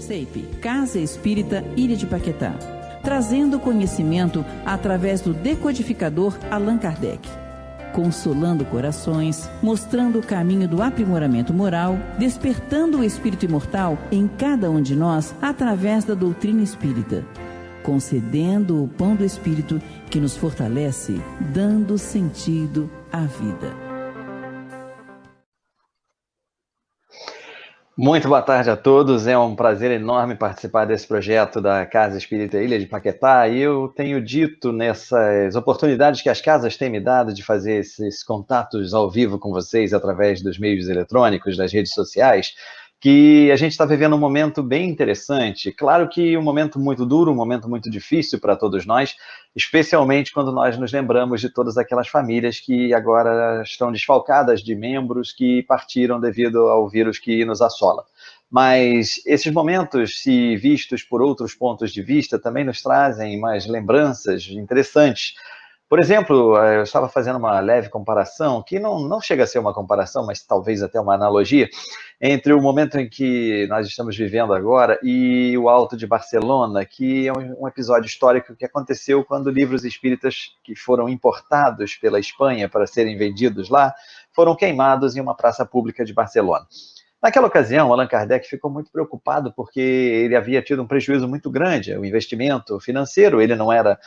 CEIP, Casa Espírita Ilha de Paquetá, trazendo conhecimento através do decodificador Allan Kardec, consolando corações, mostrando o caminho do aprimoramento moral, despertando o espírito imortal em cada um de nós através da doutrina espírita, concedendo o pão do espírito que nos fortalece, dando sentido à vida. Muito boa tarde a todos, é um prazer enorme participar desse projeto da Casa Espírita Ilha de Paquetá, e eu tenho dito nessas oportunidades que as casas têm me dado de fazer esses contatos ao vivo com vocês através dos meios eletrônicos, das redes sociais, que a gente está vivendo um momento bem interessante. Claro que um momento muito duro, um momento muito difícil para todos nós, especialmente quando nós nos lembramos de todas aquelas famílias que agora estão desfalcadas de membros que partiram devido ao vírus que nos assola. Mas esses momentos, se vistos por outros pontos de vista, também nos trazem mais lembranças interessantes. Por exemplo, eu estava fazendo uma leve comparação, que não chega a ser uma comparação, mas talvez até uma analogia, entre o momento em que nós estamos vivendo agora e o Alto de Barcelona, que é um episódio histórico que aconteceu quando livros espíritas que foram importados pela Espanha para serem vendidos lá, foram queimados em uma praça pública de Barcelona. Naquela ocasião, Allan Kardec ficou muito preocupado porque ele havia tido um prejuízo muito grande, o investimento financeiro, ele não era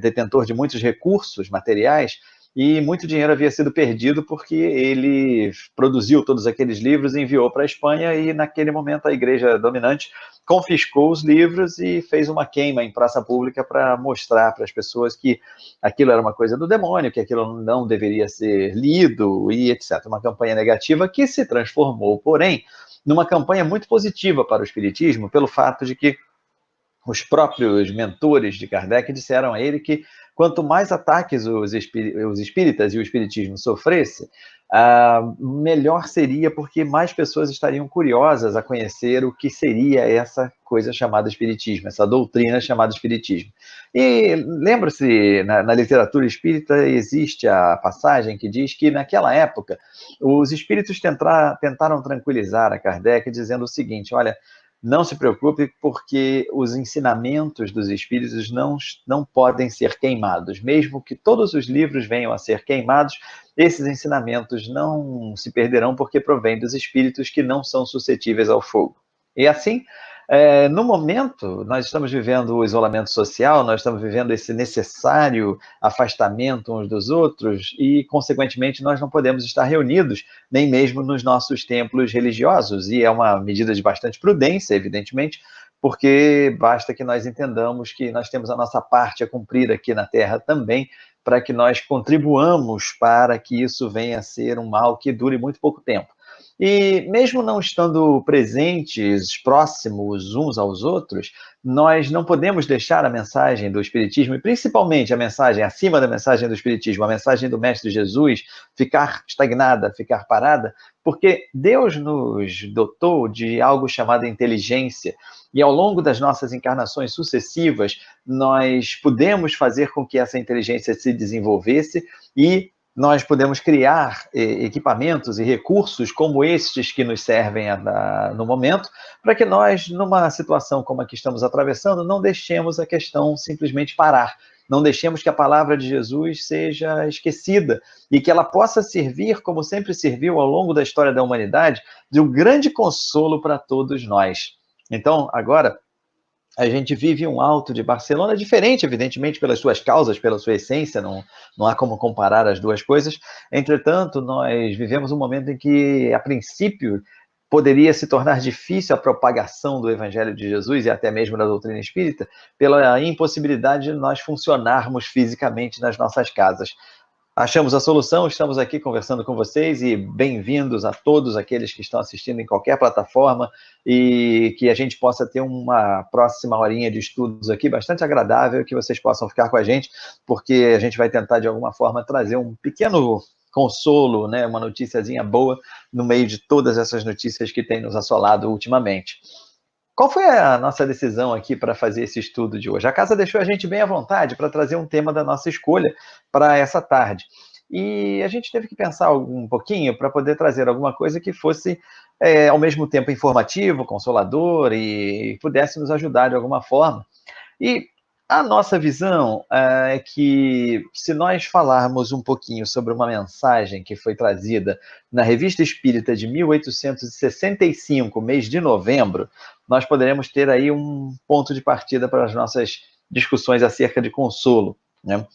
detentor de muitos recursos materiais, e muito dinheiro havia sido perdido porque ele produziu todos aqueles livros e enviou para a Espanha, e naquele momento a igreja dominante confiscou os livros e fez uma queima em praça pública para mostrar para as pessoas que aquilo era uma coisa do demônio, que aquilo não deveria ser lido e etc. Uma campanha negativa que se transformou, porém, numa campanha muito positiva para o espiritismo, pelo fato de que os próprios mentores de Kardec disseram a ele que quanto mais ataques os espíritas e o espiritismo sofresse, melhor seria, porque mais pessoas estariam curiosas a conhecer o que seria essa coisa chamada espiritismo, essa doutrina chamada espiritismo. E lembra-se, na literatura espírita existe a passagem que diz que naquela época os espíritos tentaram tranquilizar a Kardec dizendo o seguinte: olha, não se preocupe, porque os ensinamentos dos espíritos não podem ser queimados. Mesmo que todos os livros venham a ser queimados, esses ensinamentos não se perderão, porque provêm dos espíritos que não são suscetíveis ao fogo. E assim, no momento, nós estamos vivendo o isolamento social, nós estamos vivendo esse necessário afastamento uns dos outros e, consequentemente, nós não podemos estar reunidos nem mesmo nos nossos templos religiosos, e é uma medida de bastante prudência, evidentemente, porque basta que nós entendamos que nós temos a nossa parte a cumprir aqui na Terra também, para que nós contribuamos para que isso venha a ser um mal que dure muito pouco tempo. E mesmo não estando presentes, próximos uns aos outros, nós não podemos deixar a mensagem do Espiritismo, e principalmente a mensagem, acima da mensagem do Espiritismo, a mensagem do Mestre Jesus, ficar estagnada, ficar parada, porque Deus nos dotou de algo chamado inteligência, e ao longo das nossas encarnações sucessivas, nós pudemos fazer com que essa inteligência se desenvolvesse, e nós podemos criar equipamentos e recursos como estes que nos servem no momento, para que nós, numa situação como a que estamos atravessando, não deixemos a questão simplesmente parar, não deixemos que a palavra de Jesus seja esquecida e que ela possa servir, como sempre serviu ao longo da história da humanidade, de um grande consolo para todos nós. Então, agora, a gente vive um Alto de Barcelona diferente, evidentemente, pelas suas causas, pela sua essência, não há como comparar as duas coisas. Entretanto, nós vivemos um momento em que, a princípio, poderia se tornar difícil a propagação do Evangelho de Jesus e até mesmo da doutrina espírita, pela impossibilidade de nós funcionarmos fisicamente nas nossas casas. Achamos a solução, estamos aqui conversando com vocês, e bem-vindos a todos aqueles que estão assistindo em qualquer plataforma, e que a gente possa ter uma próxima horinha de estudos aqui bastante agradável, que vocês possam ficar com a gente, porque a gente vai tentar de alguma forma trazer um pequeno consolo, né, uma noticiazinha boa no meio de todas essas notícias que têm nos assolado ultimamente. Qual foi a nossa decisão aqui para fazer esse estudo de hoje? A casa deixou a gente bem à vontade para trazer um tema da nossa escolha para essa tarde. e a gente teve que pensar um pouquinho para poder trazer alguma coisa que fosse, ao mesmo tempo, informativo, consolador e pudesse nos ajudar de alguma forma. E a nossa visão é que, se nós falarmos um pouquinho sobre uma mensagem que foi trazida na Revista Espírita de 1865, mês de novembro, nós poderemos ter aí um ponto de partida para as nossas discussões acerca de consolo, né?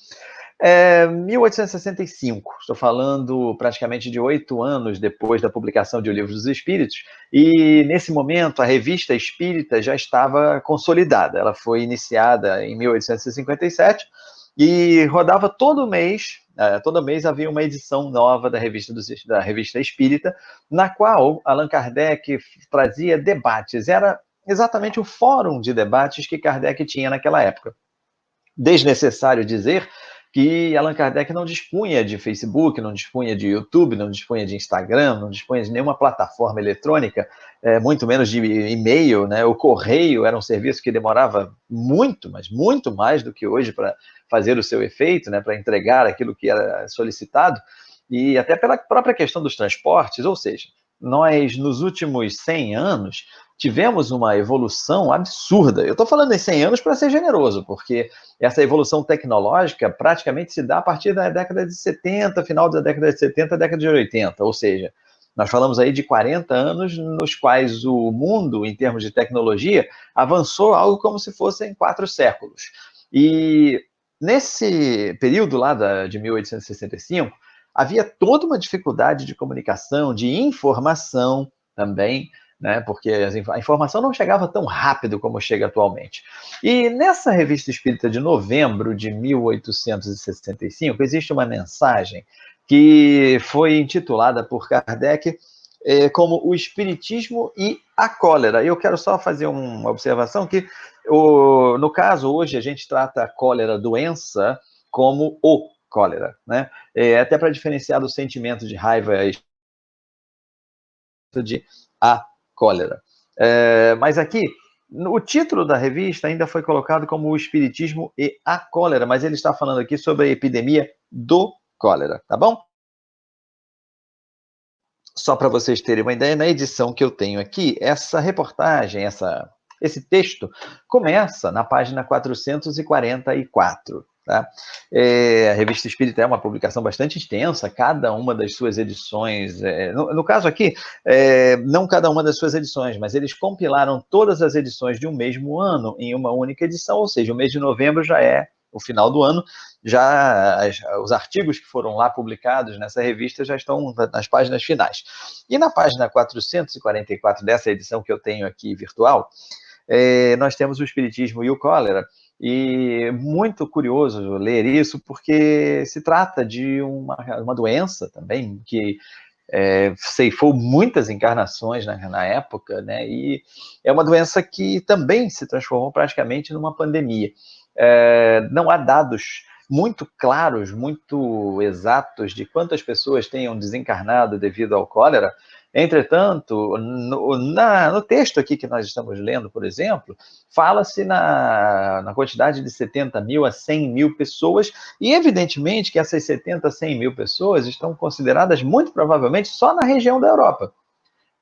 1865, estou falando praticamente de 8 anos depois da publicação de O Livro dos Espíritos, e nesse momento a Revista Espírita já estava consolidada. Ela foi iniciada em 1857 e rodava todo mês havia uma edição nova da Revista Espírita, na qual Allan Kardec trazia debates. Era exatamente o fórum de debates que Kardec tinha naquela época. Desnecessário dizer que Allan Kardec não dispunha de Facebook, não dispunha de YouTube, não dispunha de Instagram, não dispunha de nenhuma plataforma eletrônica, muito menos de e-mail, né? O correio era um serviço que demorava muito, mas muito mais do que hoje para fazer o seu efeito, né? Para entregar aquilo que era solicitado, e até pela própria questão dos transportes, ou seja, nós, nos últimos 100 anos, tivemos uma evolução absurda. Eu estou falando em 100 anos para ser generoso, porque essa evolução tecnológica praticamente se dá a partir da década de 70, final da década de 70, década de 80, ou seja, nós falamos aí de 40 anos nos quais o mundo, em termos de tecnologia, avançou algo como se fossem 4 séculos. E nesse período lá de 1865, havia toda uma dificuldade de comunicação, de informação também, né? Porque a informação não chegava tão rápido como chega atualmente. E nessa Revista Espírita de novembro de 1865, existe uma mensagem que foi intitulada por Kardec como O Espiritismo e a Cólera. Eu quero só fazer uma observação que, no caso, hoje a gente trata a cólera doença como o cólera, né? Até para diferenciar do sentimento de raiva de a cólera. Mas aqui, o título da revista ainda foi colocado como O Espiritismo e a Cólera, mas ele está falando aqui sobre a epidemia do cólera, tá bom? Só para vocês terem uma ideia, na edição que eu tenho aqui, essa reportagem, esse texto, começa na página 444. Tá? A Revista Espírita é uma publicação bastante extensa, cada uma das suas edições, no caso aqui, não cada uma das suas edições, mas eles compilaram todas as edições de um mesmo ano em uma única edição, ou seja, o mês de novembro já é o final do ano, já os artigos que foram lá publicados nessa revista já estão nas páginas finais. E na página 444 dessa edição que eu tenho aqui virtual, nós temos o Espiritismo e o Cólera, e muito curioso ler isso, porque se trata de uma doença também que ceifou muitas encarnações na época, né? E é uma doença que também se transformou praticamente numa pandemia. Não há dados muito claros, muito exatos de quantas pessoas tenham desencarnado devido ao cólera. Entretanto, no texto aqui que nós estamos lendo, por exemplo, fala-se na quantidade de 70 mil a 100 mil pessoas, e evidentemente que essas 70 a 100 mil pessoas estão consideradas muito provavelmente só na região da Europa.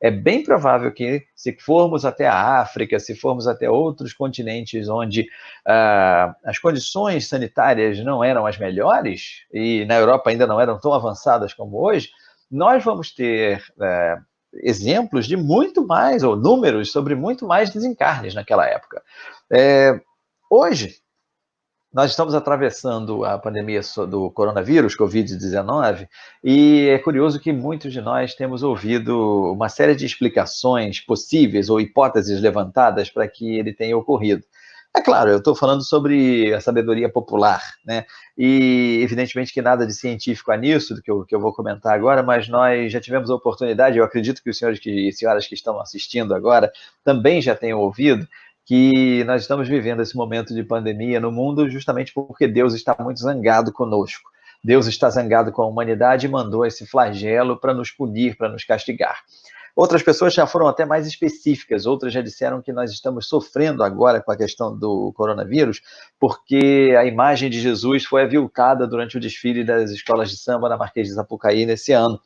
É bem provável que, se formos até a África, se formos até outros continentes onde as condições sanitárias não eram as melhores, e na Europa ainda não eram tão avançadas como hoje, nós vamos ter exemplos de muito mais, ou números sobre muito mais desencarnes naquela época. Hoje, nós estamos atravessando a pandemia do coronavírus, Covid-19, e é curioso que muitos de nós temos ouvido uma série de explicações possíveis ou hipóteses levantadas para que ele tenha ocorrido. É claro, eu estou falando sobre a sabedoria popular, né? E evidentemente que nada de científico há nisso, do que eu vou comentar agora, mas nós já tivemos a oportunidade, eu acredito que os senhores e senhoras que estão assistindo agora também já tenham ouvido, que nós estamos vivendo esse momento de pandemia no mundo justamente porque Deus está muito zangado conosco. Deus está zangado com a humanidade e mandou esse flagelo para nos punir, para nos castigar. Outras pessoas já foram até mais específicas, outras já disseram que nós estamos sofrendo agora com a questão do coronavírus, porque a imagem de Jesus foi aviltada durante o desfile das escolas de samba na Marquês de Sapucaí nesse ano.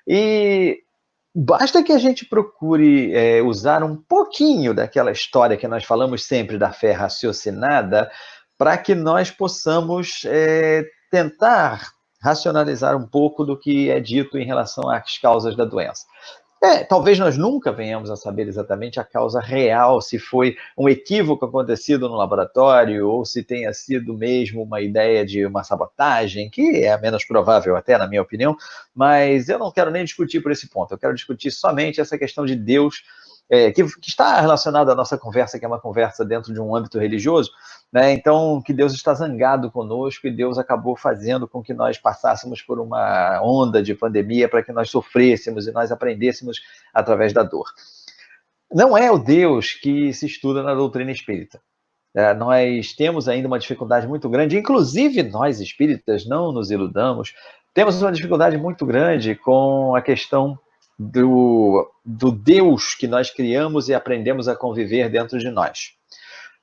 E basta que a gente procure usar um pouquinho daquela história que nós falamos sempre da fé raciocinada, para que nós possamos tentar racionalizar um pouco do que é dito em relação às causas da doença. Talvez nós nunca venhamos a saber exatamente a causa real, se foi um equívoco acontecido no laboratório, ou se tenha sido mesmo uma ideia de uma sabotagem, que é a menos provável até, na minha opinião, mas eu não quero nem discutir por esse ponto, eu quero discutir somente essa questão de Deus, que está relacionada à nossa conversa, que é uma conversa dentro de um âmbito religioso, né? Então, que Deus está zangado conosco e Deus acabou fazendo com que nós passássemos por uma onda de pandemia para que nós sofrêssemos e nós aprendêssemos através da dor. Não é o Deus que se estuda na doutrina espírita. Nós temos ainda uma dificuldade muito grande, inclusive nós espíritas, não nos iludamos, temos uma dificuldade muito grande com a questão do Deus que nós criamos e aprendemos a conviver dentro de nós.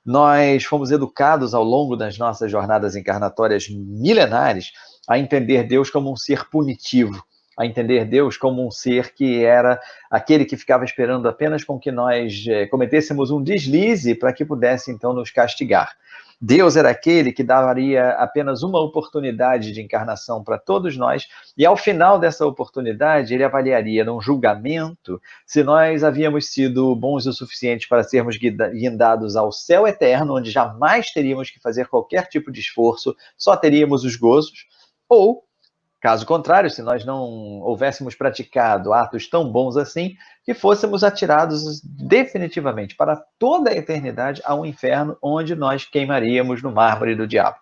Nós fomos educados ao longo das nossas jornadas encarnatórias milenares a entender Deus como um ser punitivo, a entender Deus como um ser que era aquele que ficava esperando apenas com que nós cometêssemos um deslize para que pudesse então nos castigar. Deus era aquele que daria apenas uma oportunidade de encarnação para todos nós, e ao final dessa oportunidade, ele avaliaria num julgamento se nós havíamos sido bons o suficiente para sermos guindados ao céu eterno, onde jamais teríamos que fazer qualquer tipo de esforço, só teríamos os gozos, ou, caso contrário, se nós não houvéssemos praticado atos tão bons assim, que fôssemos atirados definitivamente para toda a eternidade ao inferno, onde nós queimaríamos no mármore do diabo.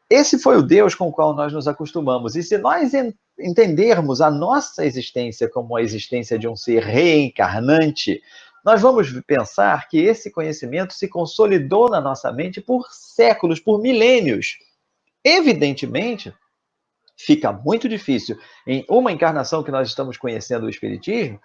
Esse foi o Deus com o qual nós nos acostumamos. E se nós entendermos a nossa existência como a existência de um ser reencarnante, nós vamos pensar que esse conhecimento se consolidou na nossa mente por séculos, por milênios. Evidentemente, fica muito difícil, em uma encarnação que nós estamos conhecendo o Espiritismo,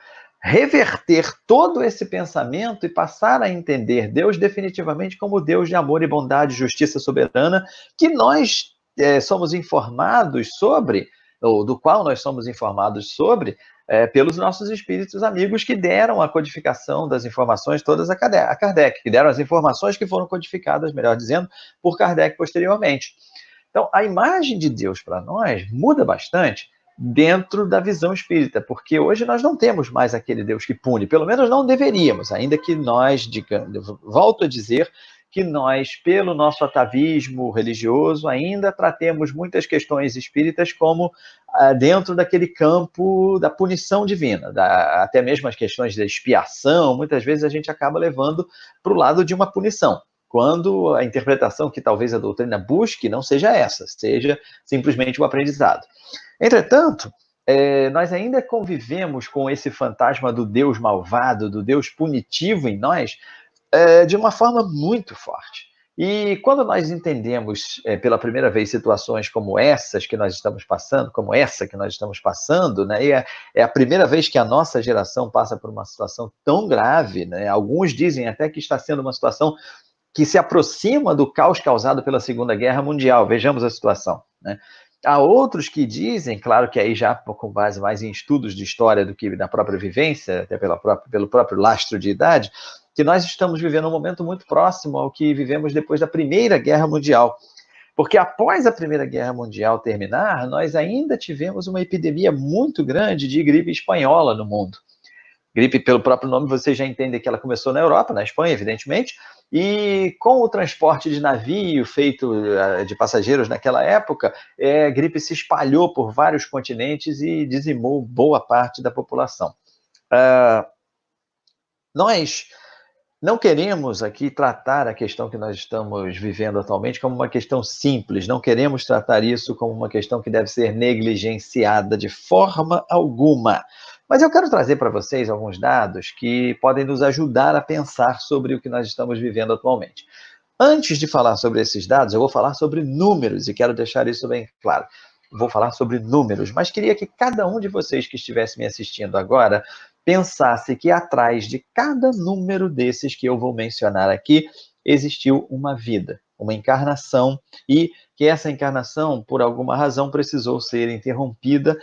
reverter todo esse pensamento e passar a entender Deus definitivamente como Deus de amor e bondade, justiça soberana, que nós somos informados sobre, ou do qual nós somos informados sobre, pelos nossos espíritos amigos que deram a codificação das informações todas a Kardec, que deram as informações que foram codificadas, melhor dizendo, por Kardec posteriormente. Então, a imagem de Deus para nós muda bastante dentro da visão espírita, porque hoje nós não temos mais aquele Deus que pune, pelo menos não deveríamos, ainda que nós, volto a dizer, que nós, pelo nosso atavismo religioso, ainda tratemos muitas questões espíritas como dentro daquele campo da punição divina, até mesmo as questões da expiação, muitas vezes a gente acaba levando para o lado de uma punição, quando a interpretação que talvez a doutrina busque não seja essa, seja simplesmente o aprendizado. Entretanto, nós ainda convivemos com esse fantasma do Deus malvado, do Deus punitivo em nós, de uma forma muito forte. E quando nós entendemos pela primeira vez situações como essas que nós estamos passando, como essa que nós estamos passando, né, e é a primeira vez que a nossa geração passa por uma situação tão grave, né, alguns dizem até que está sendo uma situação que se aproxima do caos causado pela Segunda Guerra Mundial. Vejamos a situação, né? Há outros que dizem, claro que aí já com base mais em estudos de história do que da própria vivência, até pelo próprio lastro de idade, que nós estamos vivendo um momento muito próximo ao que vivemos depois da Primeira Guerra Mundial. Porque após a Primeira Guerra Mundial terminar, nós ainda tivemos uma epidemia muito grande de gripe espanhola no mundo. Gripe, pelo próprio nome, você já entende que ela começou na Europa, na Espanha, evidentemente, e com o transporte de navio feito de passageiros naquela época, a gripe se espalhou por vários continentes e dizimou boa parte da população. Nós não queremos aqui tratar a questão que nós estamos vivendo atualmente como uma questão simples, não queremos tratar isso como uma questão que deve ser negligenciada de forma alguma. Mas eu quero trazer para vocês alguns dados que podem nos ajudar a pensar sobre o que nós estamos vivendo atualmente. Antes de falar sobre esses dados, eu vou falar sobre números, e quero deixar isso bem claro. Vou falar sobre números, mas queria que cada um de vocês que estivesse me assistindo agora pensasse que atrás de cada número desses que eu vou mencionar aqui, existiu uma vida, uma encarnação, e que essa encarnação, por alguma razão, precisou ser interrompida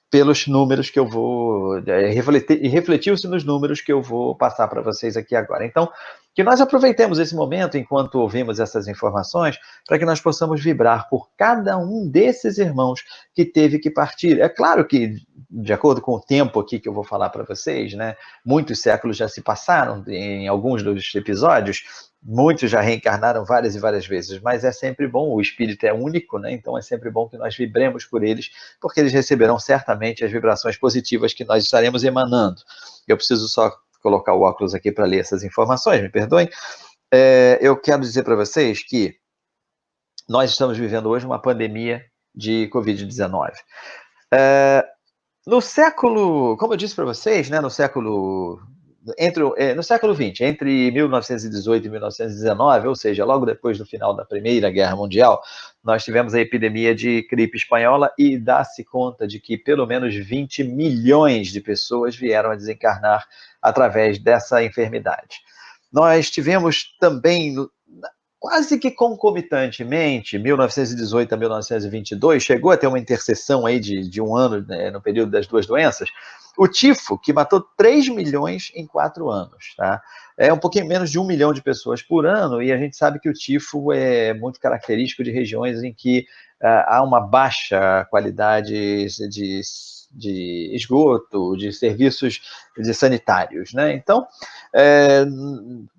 pelos números que eu vou refletir, e refletiu-se nos números que eu vou passar para vocês aqui agora. Então, que nós aproveitemos esse momento, enquanto ouvimos essas informações, para que nós possamos vibrar por cada um desses irmãos que teve que partir. É claro que, de acordo com o tempo aqui que eu vou falar para vocês, né, muitos séculos já se passaram em alguns dos episódios, muitos já reencarnaram várias e várias vezes, mas é sempre bom, o espírito é único, né? Então é sempre bom que nós vibremos por eles, porque eles receberão certamente as vibrações positivas que nós estaremos emanando. Eu preciso só colocar o óculos aqui para ler essas informações, me perdoem. Eu quero dizer para vocês que nós estamos vivendo hoje uma pandemia de Covid-19. No século, como eu disse para vocês, né, no século XX, entre 1918 e 1919, ou seja, logo depois do final da Primeira Guerra Mundial, nós tivemos a epidemia de gripe espanhola e dá-se conta de que pelo menos 20 milhões de pessoas vieram a desencarnar através dessa enfermidade. Nós tivemos também, quase que concomitantemente, 1918 a 1922, chegou a ter uma interseção aí de um ano, né, no período das duas doenças, o tifo, que matou 3 milhões em 4 anos. Tá? É um pouquinho menos de 1 milhão de pessoas por ano, e a gente sabe que o tifo é muito característico de regiões em que há uma baixa qualidade de esgoto, de serviços sanitários. Né? Então,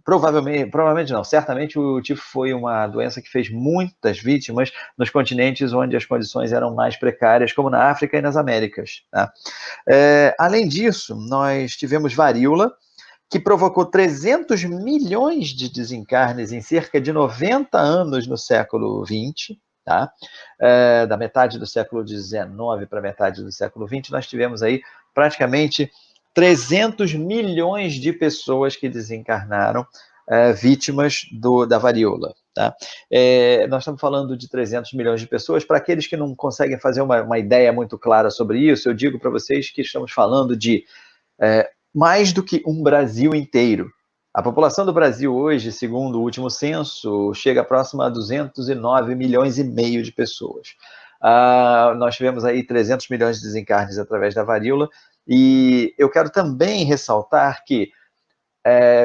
provavelmente não, certamente o tifo foi uma doença que fez muitas vítimas nos continentes onde as condições eram mais precárias, como na África e nas Américas. Tá? Além disso, nós tivemos varíola, que provocou 300 milhões de desencarnes em cerca de 90 anos no século XX. Tá? Da metade do século XIX para a metade do século XX, nós tivemos aí praticamente 300 milhões de pessoas que desencarnaram vítimas da varíola. Tá? Nós estamos falando de 300 milhões de pessoas. Para aqueles que não conseguem fazer uma ideia muito clara sobre isso, eu digo para vocês que estamos falando de mais do que um Brasil inteiro. A população do Brasil hoje, segundo o último censo, chega próxima a 209 milhões e meio de pessoas. Nós tivemos aí 300 milhões de desencarnes através da varíola, e eu quero também ressaltar que,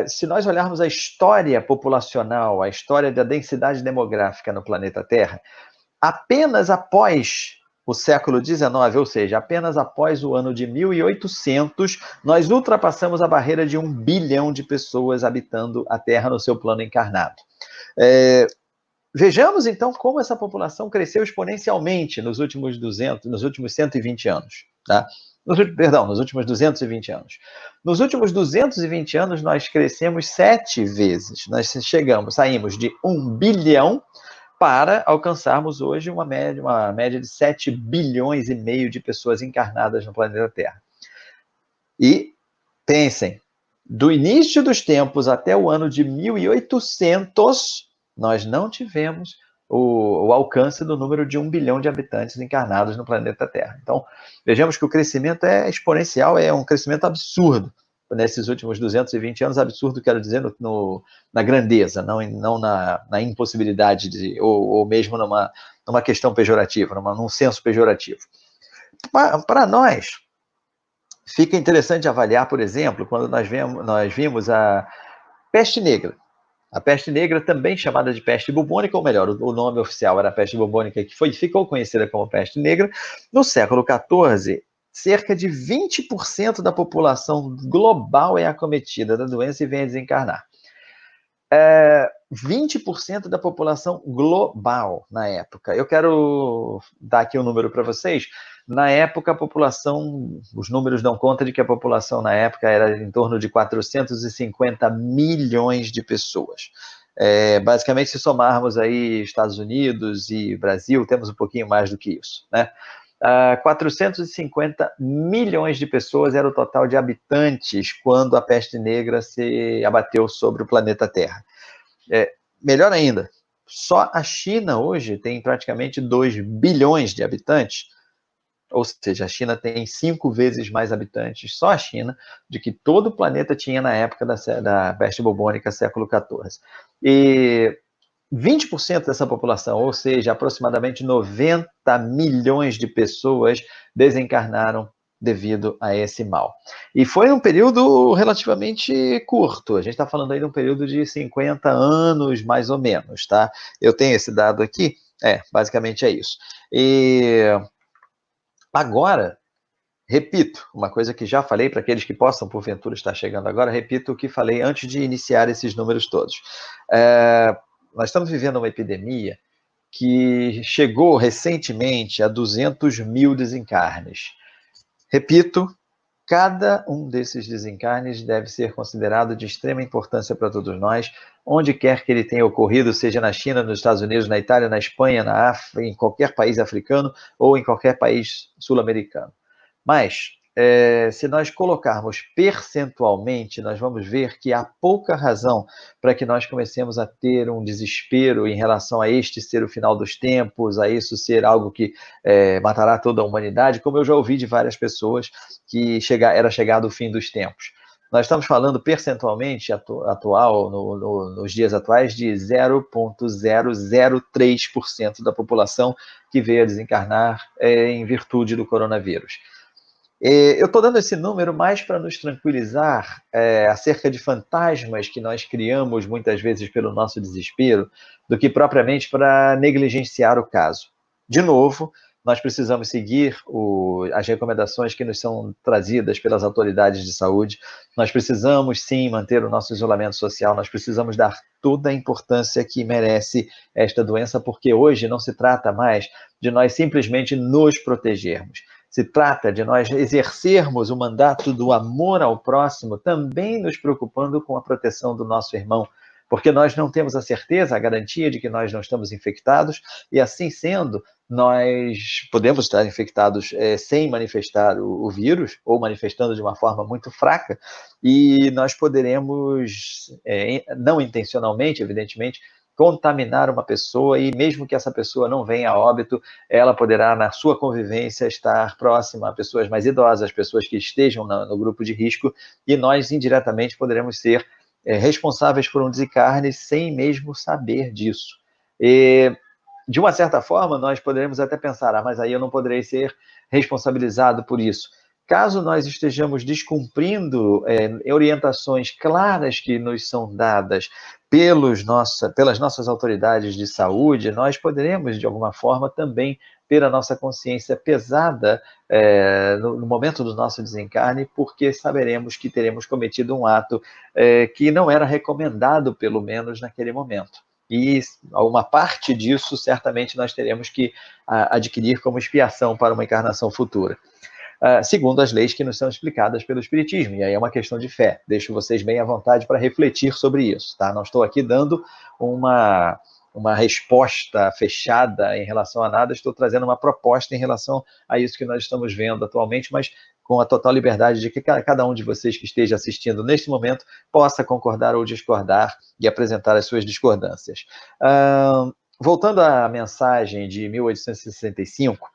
se nós olharmos a história populacional, a história da densidade demográfica no planeta Terra, apenas após o século XIX, ou seja, apenas após o ano de 1800, nós ultrapassamos a barreira de 1 bilhão de pessoas habitando a Terra no seu plano encarnado. Vejamos, então, como essa população cresceu exponencialmente nos últimos 120 anos. Tá? Nos últimos 220 anos. Nos últimos 220 anos, nós crescemos 7 vezes. Nós saímos de 1 bilhão para alcançarmos hoje uma média de 7 bilhões e meio de pessoas encarnadas no planeta Terra. E pensem, do início dos tempos até o ano de 1800, nós não tivemos o alcance do número de 1 bilhão de habitantes encarnados no planeta Terra. Então, vejamos que o crescimento é exponencial, é um crescimento absurdo. Nesses últimos 220 anos, absurdo, quero dizer, na grandeza, não na impossibilidade, ou mesmo numa questão pejorativa, num senso pejorativo. Para nós, fica interessante avaliar, por exemplo, quando nós vimos a peste negra. A peste negra, também chamada de peste bubônica, ou melhor, o nome oficial era peste bubônica, que ficou conhecida como peste negra, no século XIV. Cerca de 20% da população global é acometida da doença e vem a desencarnar. 20% da população global na época. Eu quero dar aqui um número para vocês. Na época, a população, os números dão conta de que a população na época era em torno de 450 milhões de pessoas. Basicamente, se somarmos aí Estados Unidos e Brasil, temos um pouquinho mais do que isso, né? 450 milhões de pessoas era o total de habitantes quando a peste negra se abateu sobre o planeta Terra. Melhor ainda, só a China hoje tem praticamente 2 bilhões de habitantes, Ou seja, a China tem 5 vezes mais habitantes, só a China, do que todo o planeta tinha na época da peste bubônica, século XIV. E 20% dessa população, ou seja, aproximadamente 90 milhões de pessoas, desencarnaram devido a esse mal. E foi um período relativamente curto, a gente está falando aí de um período de 50 anos, mais ou menos, tá? Eu tenho esse dado aqui, basicamente é isso. E agora, repito, uma coisa que já falei para aqueles que possam, porventura, estar chegando agora, repito o que falei antes de iniciar esses números todos. Nós estamos vivendo uma epidemia que chegou recentemente a 200 mil desencarnes. Repito, cada um desses desencarnes deve ser considerado de extrema importância para todos nós, onde quer que ele tenha ocorrido, seja na China, nos Estados Unidos, na Itália, na Espanha, na África, em qualquer país africano ou em qualquer país sul-americano. Mas, se nós colocarmos percentualmente, nós vamos ver que há pouca razão para que nós comecemos a ter um desespero em relação a este ser o final dos tempos, a isso ser algo que matará toda a humanidade, como eu já ouvi de várias pessoas que era chegado o fim dos tempos. Nós estamos falando percentualmente nos dias atuais de 0,003% da população que veio a desencarnar em virtude do coronavírus. Eu estou dando esse número mais para nos tranquilizar acerca de fantasmas que nós criamos muitas vezes pelo nosso desespero, do que propriamente para negligenciar o caso. De novo, nós precisamos seguir as recomendações que nos são trazidas pelas autoridades de saúde, nós precisamos sim manter o nosso isolamento social, nós precisamos dar toda a importância que merece esta doença, porque hoje não se trata mais de nós simplesmente nos protegermos. Se trata de nós exercermos o mandato do amor ao próximo, também nos preocupando com a proteção do nosso irmão, porque nós não temos a certeza, a garantia de que nós não estamos infectados, e assim sendo, nós podemos estar infectados sem manifestar o vírus, ou manifestando de uma forma muito fraca, e nós poderemos, não intencionalmente, evidentemente, contaminar uma pessoa, e mesmo que essa pessoa não venha a óbito, ela poderá, na sua convivência, estar próxima a pessoas mais idosas, pessoas que estejam no grupo de risco, e nós indiretamente poderemos ser responsáveis por um desencarne sem mesmo saber disso. E, de uma certa forma, nós poderemos até pensar, mas aí eu não poderei ser responsabilizado por isso. Caso nós estejamos descumprindo orientações claras que nos são dadas pelas nossas autoridades de saúde, nós poderemos, de alguma forma, também ter a nossa consciência pesada no momento do nosso desencarne, porque saberemos que teremos cometido um ato que não era recomendado, pelo menos naquele momento. E uma parte disso, certamente, nós teremos que adquirir como expiação para uma encarnação futura. Segundo as leis que nos são explicadas pelo Espiritismo, e aí é uma questão de fé. Deixo vocês bem à vontade para refletir sobre isso, tá? Não estou aqui dando uma resposta fechada em relação a nada, estou trazendo uma proposta em relação a isso que nós estamos vendo atualmente, mas com a total liberdade de que cada um de vocês que esteja assistindo neste momento possa concordar ou discordar e apresentar as suas discordâncias. Voltando à mensagem de 1865,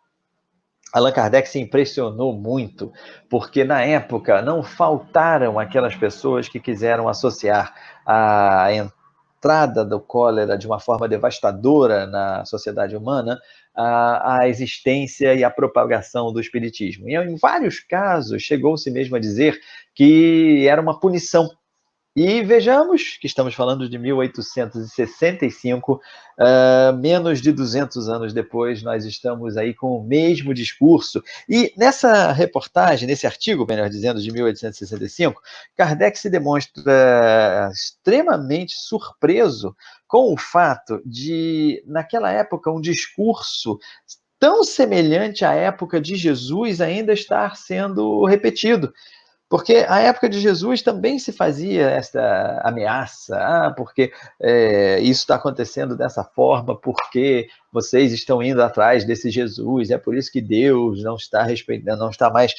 Allan Kardec se impressionou muito, porque na época não faltaram aquelas pessoas que quiseram associar a entrada do cólera de uma forma devastadora na sociedade humana à existência e à propagação do espiritismo. E em vários casos chegou-se mesmo a dizer que era uma punição. E vejamos que estamos falando de 1865, menos de 200 anos depois, nós estamos aí com o mesmo discurso. E nessa reportagem, nesse artigo, melhor dizendo, de 1865, Kardec se demonstra extremamente surpreso com o fato de, naquela época, um discurso tão semelhante à época de Jesus ainda estar sendo repetido. Porque a época de Jesus também se fazia essa ameaça, porque isso está acontecendo dessa forma, porque vocês estão indo atrás desse Jesus, é por isso que Deus não está respeitando, não está mais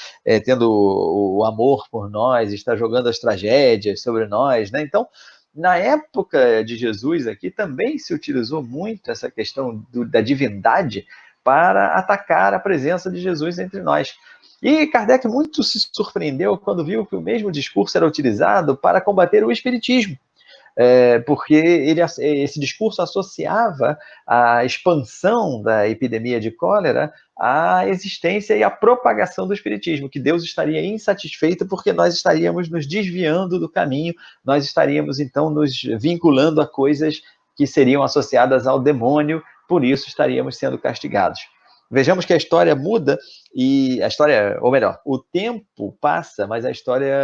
tendo o amor por nós, está jogando as tragédias sobre nós, né? Então, na época de Jesus aqui também se utilizou muito essa questão da divindade para atacar a presença de Jesus entre nós. E Kardec muito se surpreendeu quando viu que o mesmo discurso era utilizado para combater o espiritismo. Porque esse discurso associava a expansão da epidemia de cólera à existência e à propagação do espiritismo, que Deus estaria insatisfeito porque nós estaríamos nos desviando do caminho, nós estaríamos, então, nos vinculando a coisas que seriam associadas ao demônio, por isso estaríamos sendo castigados. Vejamos que a história muda e a história, ou melhor, o tempo passa, mas a história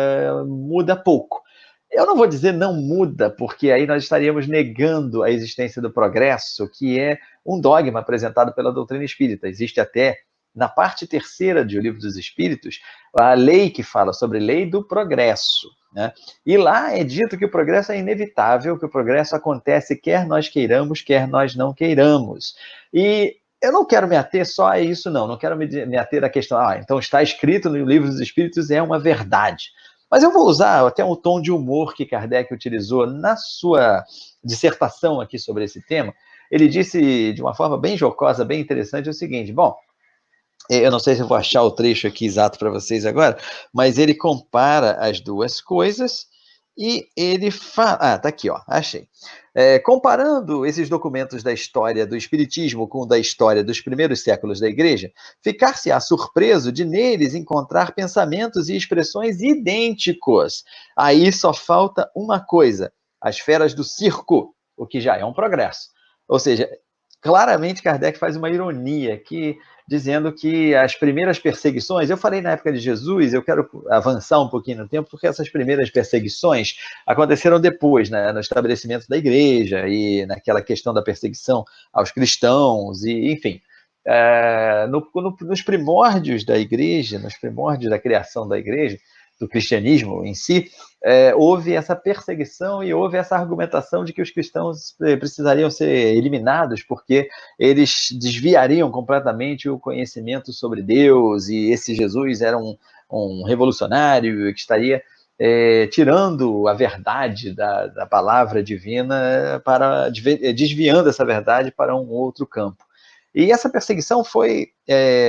muda pouco. Eu não vou dizer não muda, porque aí nós estaríamos negando a existência do progresso, que é um dogma apresentado pela doutrina espírita. Existe até, na parte terceira do Livro dos Espíritos, a lei que fala sobre lei do progresso, né? E lá é dito que o progresso é inevitável, que o progresso acontece quer nós queiramos, quer nós não queiramos. E eu não quero me ater só a isso, não quero me ater à questão, então está escrito no Livro dos Espíritos, é uma verdade. Mas eu vou usar até um tom de humor que Kardec utilizou na sua dissertação aqui sobre esse tema. Ele disse de uma forma bem jocosa, bem interessante, o seguinte: bom, eu não sei se eu vou achar o trecho aqui exato para vocês agora, mas ele compara as duas coisas e ele fala... tá aqui, achei. Comparando esses documentos da história do Espiritismo com da história dos primeiros séculos da Igreja, ficar-se-á surpreso de neles encontrar pensamentos e expressões idênticos. Aí só falta uma coisa: as feras do circo, o que já é um progresso. Ou seja, claramente Kardec faz uma ironia aqui, dizendo que as primeiras perseguições, eu falei na época de Jesus, eu quero avançar um pouquinho no tempo, porque essas primeiras perseguições aconteceram depois, né, no estabelecimento da igreja e naquela questão da perseguição aos cristãos, e enfim, nos primórdios da igreja, nos primórdios da criação da igreja, do cristianismo em si, houve essa perseguição e houve essa argumentação de que os cristãos precisariam ser eliminados porque eles desviariam completamente o conhecimento sobre Deus, e esse Jesus era um revolucionário que estaria tirando a verdade da palavra divina, desviando essa verdade para um outro campo. E essa perseguição foi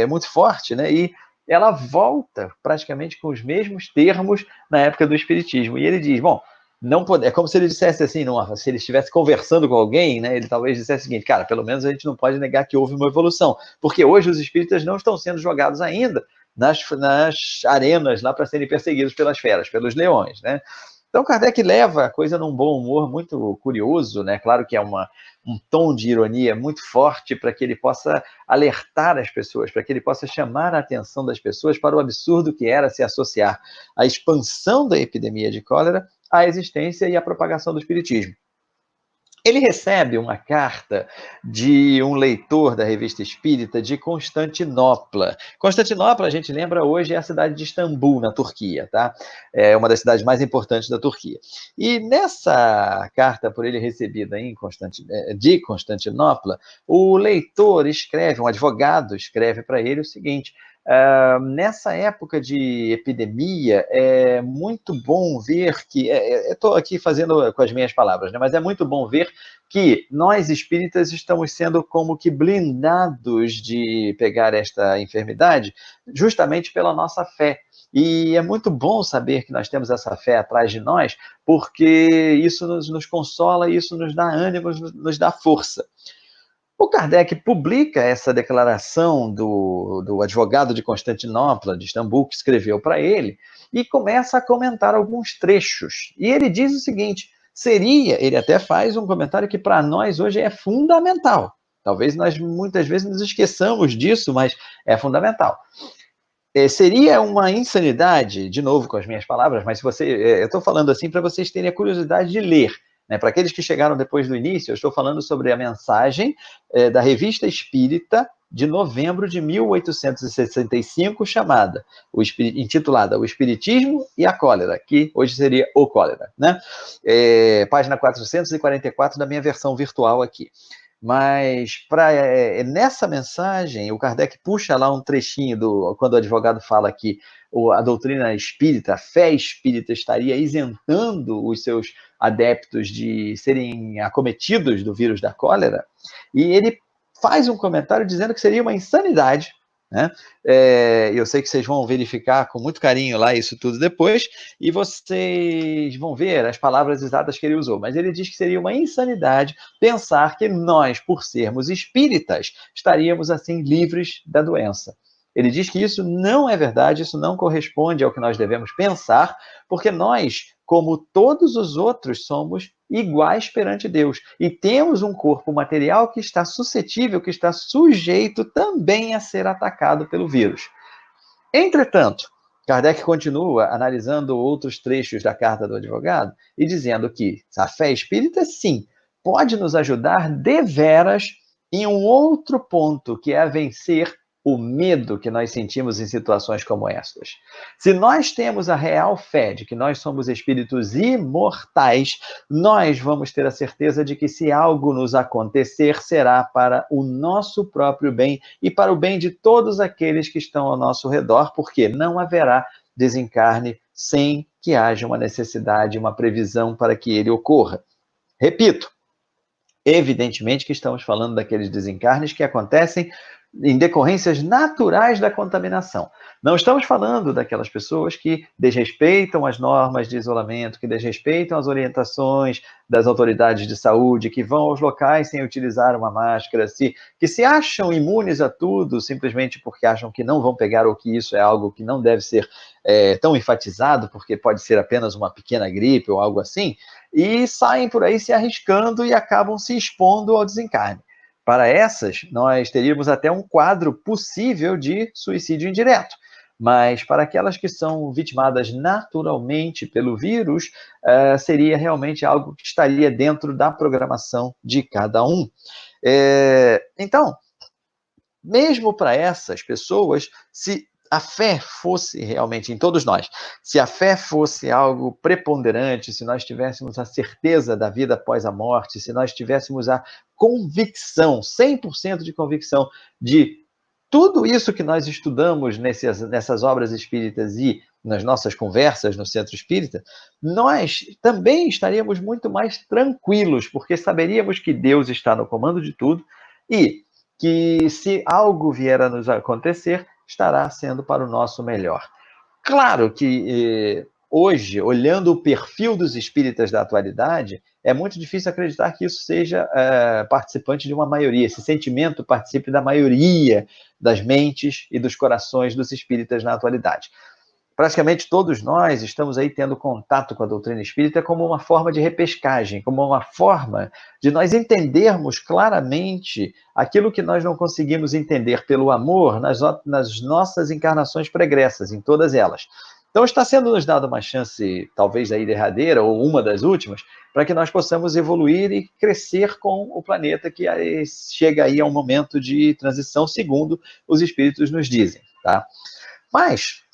muito forte, né? E ela volta praticamente com os mesmos termos na época do Espiritismo. E ele diz, bom, não pode... é como se ele dissesse assim, se ele estivesse conversando com alguém, né, ele talvez dissesse o seguinte: cara, pelo menos a gente não pode negar que houve uma evolução, porque hoje os espíritas não estão sendo jogados ainda nas arenas lá para serem perseguidos pelas feras, pelos leões, né? Então Kardec leva a coisa num bom humor muito curioso, né? Claro que é um tom de ironia muito forte para que ele possa alertar as pessoas, para que ele possa chamar a atenção das pessoas para o absurdo que era se associar a expansão da epidemia de cólera à existência e à propagação do espiritismo. Ele recebe uma carta de um leitor da Revista Espírita de Constantinopla. Constantinopla, a gente lembra hoje, é a cidade de Istambul, na Turquia, tá? É uma das cidades mais importantes da Turquia. E nessa carta, por ele recebida de Constantinopla, o leitor escreve, um advogado escreve para ele o seguinte: nessa época de epidemia, é muito bom ver que... estou aqui fazendo com as minhas palavras, né? Mas é muito bom ver que nós espíritas estamos sendo como que blindados de pegar esta enfermidade justamente pela nossa fé. E é muito bom saber que nós temos essa fé atrás de nós, porque isso nos consola, isso nos dá ânimo, nos dá força. O Kardec publica essa declaração do advogado de Constantinopla, de Istambul, que escreveu para ele, e começa a comentar alguns trechos. E ele diz o seguinte: ele até faz um comentário que para nós hoje é fundamental. Talvez nós muitas vezes nos esqueçamos disso, mas é fundamental. Seria uma insanidade, de novo com as minhas palavras, mas eu estou falando assim para vocês terem a curiosidade de ler. Né? Para aqueles que chegaram depois do início, eu estou falando sobre a mensagem da Revista Espírita de novembro de 1865, intitulada O Espiritismo e a Cólera, que hoje seria o cólera, né? Página 444 da minha versão virtual aqui. Mas nessa mensagem, o Kardec puxa lá um trechinho quando o advogado fala que a doutrina espírita, a fé espírita, estaria isentando os seus adeptos de serem acometidos do vírus da cólera, e ele faz um comentário dizendo que seria uma insanidade, né? Eu sei que vocês vão verificar com muito carinho lá isso tudo depois, e vocês vão ver as palavras exatas que ele usou, mas ele diz que seria uma insanidade pensar que nós, por sermos espíritas, estaríamos assim livres da doença. Ele diz que isso não é verdade, isso não corresponde ao que nós devemos pensar, porque nós, como todos os outros, somos iguais perante Deus. E temos um corpo material que está suscetível, que está sujeito também a ser atacado pelo vírus. Entretanto, Kardec continua analisando outros trechos da carta do advogado e dizendo que a fé espírita, sim, pode nos ajudar deveras em um outro ponto, que é a vencer o medo que nós sentimos em situações como estas. Se nós temos a real fé de que nós somos espíritos imortais, nós vamos ter a certeza de que se algo nos acontecer, será para o nosso próprio bem e para o bem de todos aqueles que estão ao nosso redor, porque não haverá desencarne sem que haja uma necessidade, uma previsão para que ele ocorra. Repito, evidentemente que estamos falando daqueles desencarnes que acontecem em decorrências naturais da contaminação. Não estamos falando daquelas pessoas que desrespeitam as normas de isolamento, que desrespeitam as orientações das autoridades de saúde, que vão aos locais sem utilizar uma máscara, que se acham imunes a tudo simplesmente porque acham que não vão pegar ou que isso é algo que não deve ser tão enfatizado, porque pode ser apenas uma pequena gripe ou algo assim, e saem por aí se arriscando e acabam se expondo ao desencarne. Para essas, nós teríamos até um quadro possível de suicídio indireto. Mas para aquelas que são vitimadas naturalmente pelo vírus, seria realmente algo que estaria dentro da programação de cada um. Então, mesmo para essas pessoas, se a fé fosse realmente em todos nós, se a fé fosse algo preponderante, se nós tivéssemos a certeza da vida após a morte, se nós tivéssemos a convicção, 100% de convicção de tudo isso que nós estudamos nessas obras espíritas e nas nossas conversas no Centro Espírita, nós também estaríamos muito mais tranquilos, porque saberíamos que Deus está no comando de tudo e que se algo vier a nos acontecer, estará sendo para o nosso melhor. Claro que hoje, olhando o perfil dos espíritas da atualidade, é muito difícil acreditar que isso seja participante de uma maioria, esse sentimento participe da maioria das mentes e dos corações dos espíritas na atualidade. Praticamente todos nós estamos aí tendo contato com a doutrina espírita como uma forma de repescagem, como uma forma de nós entendermos claramente aquilo que nós não conseguimos entender pelo amor nas nossas encarnações pregressas, em todas elas. Então está sendo nos dada uma chance, talvez aí derradeira, ou uma das últimas, para que nós possamos evoluir e crescer com o planeta que chega aí a um momento de transição, segundo os espíritos nos dizem, tá? Mas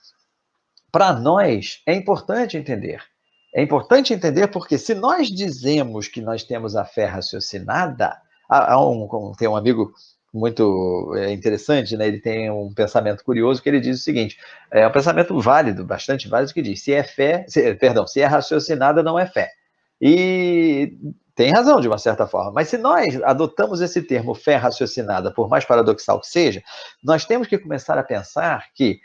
para nós, é importante entender. É importante entender porque se nós dizemos que nós temos a fé raciocinada, tem um amigo muito interessante, né? Ele tem um pensamento curioso que ele diz o seguinte, é um pensamento válido, bastante válido, que diz, se é raciocinada, não é fé. E tem razão, de uma certa forma, mas se nós adotamos esse termo fé raciocinada, por mais paradoxal que seja, nós temos que começar a pensar que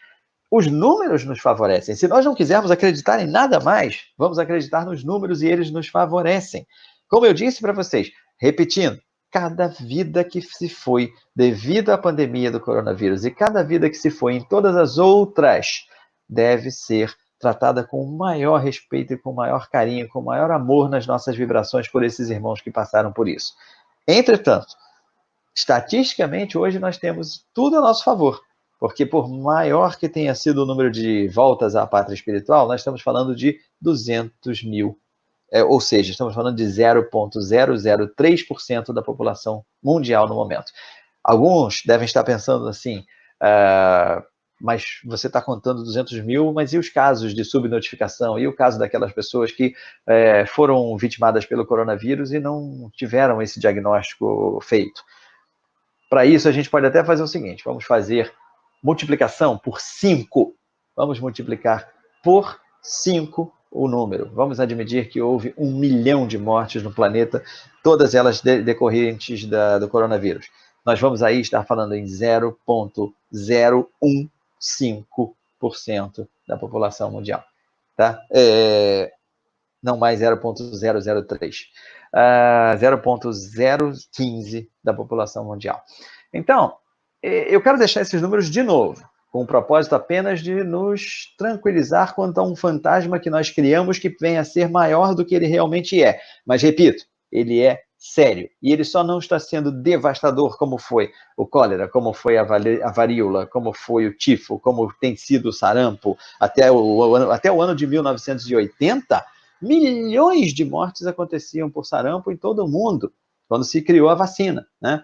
os números nos favorecem. Se nós não quisermos acreditar em nada mais, vamos acreditar nos números e eles nos favorecem. Como eu disse para vocês, repetindo, cada vida que se foi devido à pandemia do coronavírus e cada vida que se foi em todas as outras deve ser tratada com o maior respeito e com o maior carinho, com o maior amor nas nossas vibrações por esses irmãos que passaram por isso. Entretanto, estatisticamente, hoje nós temos tudo a nosso favor. Porque por maior que tenha sido o número de voltas à pátria espiritual, nós estamos falando de 200 mil. Ou seja, estamos falando de 0,003% da população mundial no momento. Alguns devem estar pensando assim, mas você está contando 200 mil, mas e os casos de subnotificação? E o caso daquelas pessoas que foram vitimadas pelo coronavírus e não tiveram esse diagnóstico feito? Para isso, a gente pode até fazer o seguinte, vamos fazer multiplicação por 5. Vamos multiplicar por 5 o número. Vamos admitir que houve 1 milhão de mortes no planeta, todas elas decorrentes do coronavírus. nós vamos aí estar falando em 0,015% da população mundial. Tá? Não mais 0,003. 0,015 da população mundial. Então, eu quero deixar esses números de novo, com o propósito apenas de nos tranquilizar quanto a um fantasma que nós criamos que venha a ser maior do que ele realmente é. Mas, repito, ele é sério. E ele só não está sendo devastador como foi o cólera, como foi a varíola, como foi o tifo, como tem sido o sarampo. Até o ano de 1980, milhões de mortes aconteciam por sarampo em todo o mundo, quando se criou a vacina, né?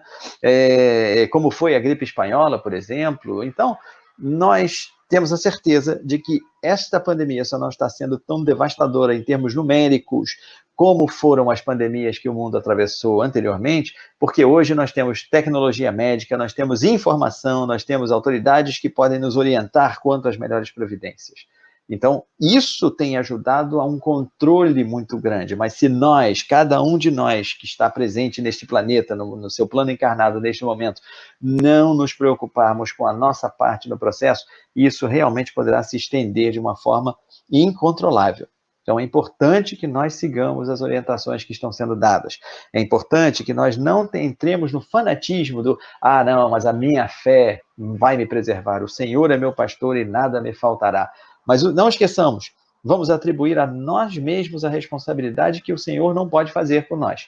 Como foi a gripe espanhola, por exemplo. Então, nós temos a certeza de que esta pandemia só não está sendo tão devastadora em termos numéricos como foram as pandemias que o mundo atravessou anteriormente, porque hoje nós temos tecnologia médica, nós temos informação, nós temos autoridades que podem nos orientar quanto às melhores providências. Então, isso tem ajudado a um controle muito grande, mas se nós, cada um de nós que está presente neste planeta, no seu plano encarnado neste momento, não nos preocuparmos com a nossa parte no processo, isso realmente poderá se estender de uma forma incontrolável. Então, é importante que nós sigamos as orientações que estão sendo dadas. É importante que nós não entremos no fanatismo do não, mas a minha fé vai me preservar, o Senhor é meu pastor e nada me faltará. Mas não esqueçamos, vamos atribuir a nós mesmos a responsabilidade que o Senhor não pode fazer por nós,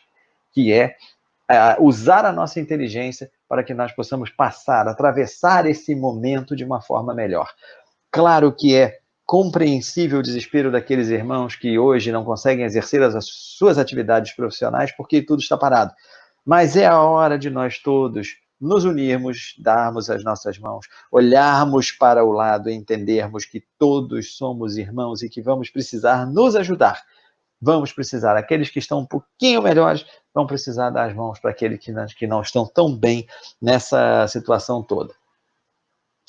que é usar a nossa inteligência para que nós possamos atravessar esse momento de uma forma melhor. Claro que é compreensível o desespero daqueles irmãos que hoje não conseguem exercer as suas atividades profissionais porque tudo está parado. Mas é a hora de nós todos nos unirmos, darmos as nossas mãos, olharmos para o lado e entendermos que todos somos irmãos e que vamos precisar nos ajudar. Vamos precisar, aqueles que estão um pouquinho melhores, vão precisar dar as mãos para aqueles que não estão tão bem nessa situação toda.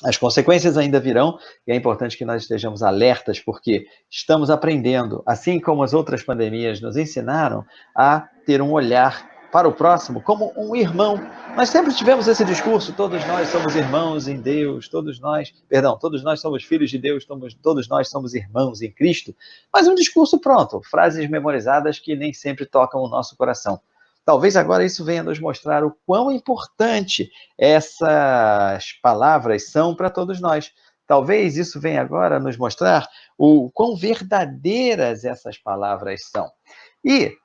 As consequências ainda virão e é importante que nós estejamos alertas, porque estamos aprendendo, assim como as outras pandemias nos ensinaram, a ter um olhar para o próximo como um irmão. Nós sempre tivemos esse discurso, todos nós somos irmãos em Deus, todos nós somos filhos de Deus, todos nós somos irmãos em Cristo, mas um discurso pronto, frases memorizadas que nem sempre tocam o nosso coração. Talvez agora isso venha nos mostrar o quão importante essas palavras são para todos nós. Talvez isso venha agora nos mostrar o quão verdadeiras essas palavras são. E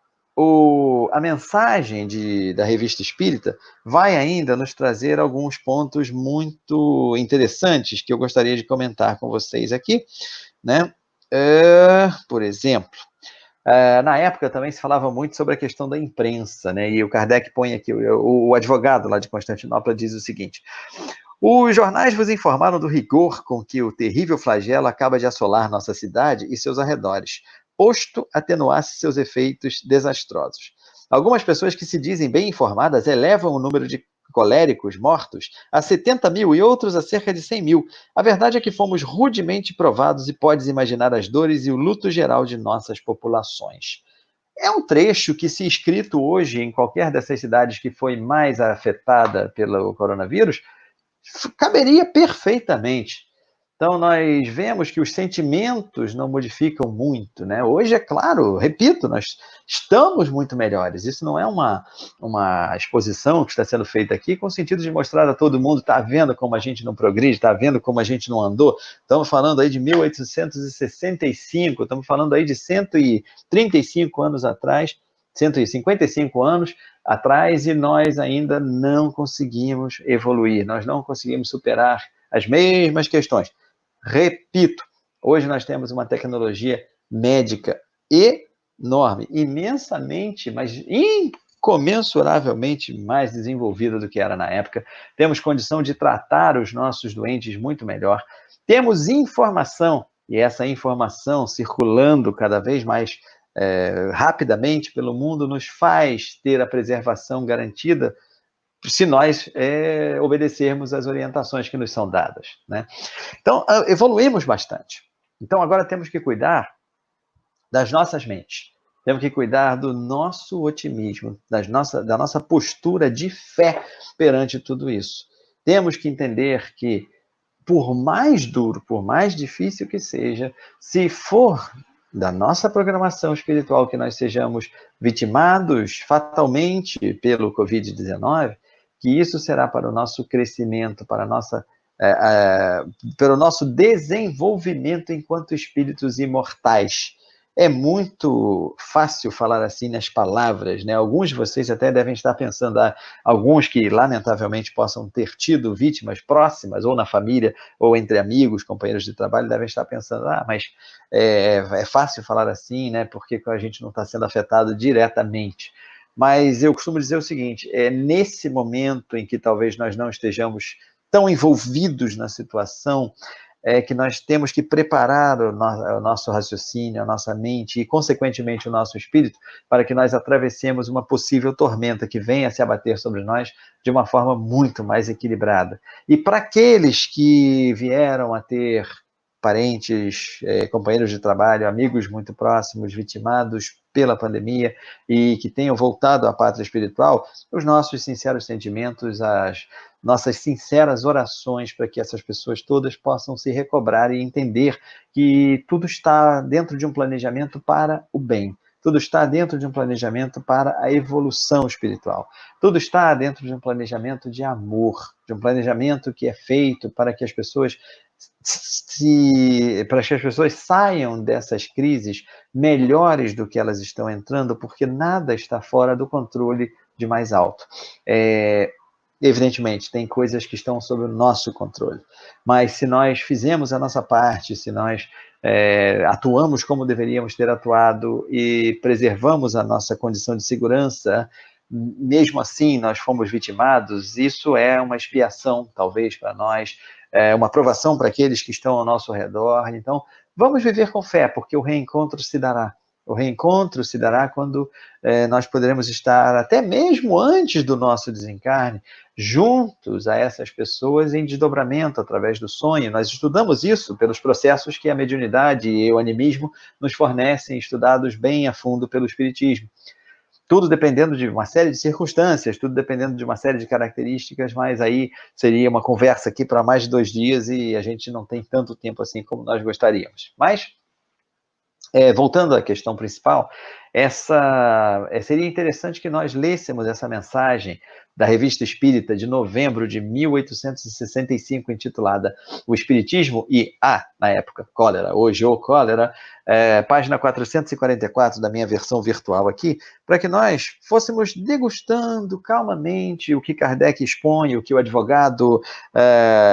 a mensagem da Revista Espírita vai ainda nos trazer alguns pontos muito interessantes que eu gostaria de comentar com vocês aqui, né? Por exemplo, na época também se falava muito sobre a questão da imprensa, né? E o Kardec põe aqui, o advogado lá de Constantinopla diz o seguinte: os jornais vos informaram do rigor com que o terrível flagelo acaba de assolar nossa cidade e seus arredores, posto atenuasse seus efeitos desastrosos. Algumas pessoas que se dizem bem informadas elevam o número de coléricos mortos a 70 mil e outros a cerca de 100 mil. A verdade é que fomos rudemente provados e podes imaginar as dores e o luto geral de nossas populações. É um trecho que, se escrito hoje em qualquer dessas cidades que foi mais afetada pelo coronavírus, caberia perfeitamente. Então, nós vemos que os sentimentos não modificam muito, né? Hoje, é claro, repito, nós estamos muito melhores. Isso não é uma exposição que está sendo feita aqui com o sentido de mostrar a todo mundo, está vendo como a gente não progride, está vendo como a gente não andou. Estamos falando aí de 1865, estamos falando aí de 135 anos atrás, 155 anos atrás, e nós ainda não conseguimos evoluir, nós não conseguimos superar as mesmas questões. Repito, hoje nós temos uma tecnologia médica enorme, imensamente, mas incomensuravelmente mais desenvolvida do que era na época. Temos condição de tratar os nossos doentes muito melhor. Temos informação, e essa informação circulando cada vez mais rapidamente pelo mundo nos faz ter a preservação garantida se nós obedecermos às orientações que nos são dadas, né? Então, evoluímos bastante. Então, agora temos que cuidar das nossas mentes. Temos que cuidar do nosso otimismo, da nossa postura de fé perante tudo isso. Temos que entender que, por mais duro, por mais difícil que seja, se for da nossa programação espiritual que nós sejamos vitimados fatalmente pelo Covid-19, que isso será para o nosso crescimento, para a nossa, pelo nosso desenvolvimento enquanto espíritos imortais. É muito fácil falar assim nas palavras, né? Alguns de vocês até devem estar pensando, alguns que lamentavelmente possam ter tido vítimas próximas, ou na família, ou entre amigos, companheiros de trabalho, devem estar pensando, mas é fácil falar assim, né? Porque a gente não está sendo afetado diretamente. Mas eu costumo dizer o seguinte, nesse momento em que talvez nós não estejamos tão envolvidos na situação, que nós temos que preparar o nosso raciocínio, a nossa mente e, consequentemente, o nosso espírito para que nós atravessemos uma possível tormenta que venha se abater sobre nós de uma forma muito mais equilibrada. E para aqueles que vieram a ter parentes, companheiros de trabalho, amigos muito próximos, vitimados pela pandemia e que tenham voltado à pátria espiritual, os nossos sinceros sentimentos, as nossas sinceras orações para que essas pessoas todas possam se recobrar e entender que tudo está dentro de um planejamento para o bem. Tudo está dentro de um planejamento para a evolução espiritual. Tudo está dentro de um planejamento de amor, de um planejamento que é feito para que as pessoas saiam dessas crises melhores do que elas estão entrando, porque nada está fora do controle de mais alto. Evidentemente, tem coisas que estão sob o nosso controle, mas se nós fizemos a nossa parte, se nós atuamos como deveríamos ter atuado e preservamos a nossa condição de segurança, mesmo assim nós fomos vitimados, isso é uma expiação, talvez, para nós, uma provação para aqueles que estão ao nosso redor. Então, vamos viver com fé, porque o reencontro se dará. O reencontro se dará quando nós poderemos estar, até mesmo antes do nosso desencarne, juntos a essas pessoas em desdobramento através do sonho. Nós estudamos isso pelos processos que a mediunidade e o animismo nos fornecem, estudados bem a fundo pelo Espiritismo. Tudo dependendo de uma série de circunstâncias, tudo dependendo de uma série de características, mas aí seria uma conversa aqui para mais de 2 dias e a gente não tem tanto tempo assim como nós gostaríamos. Mas, voltando à questão principal, seria interessante que nós lêssemos essa mensagem da Revista Espírita de novembro de 1865, intitulada O Espiritismo e na época, cólera, hoje o cólera, página 444 da minha versão virtual aqui, para que nós fôssemos degustando calmamente o que Kardec expõe, o que o advogado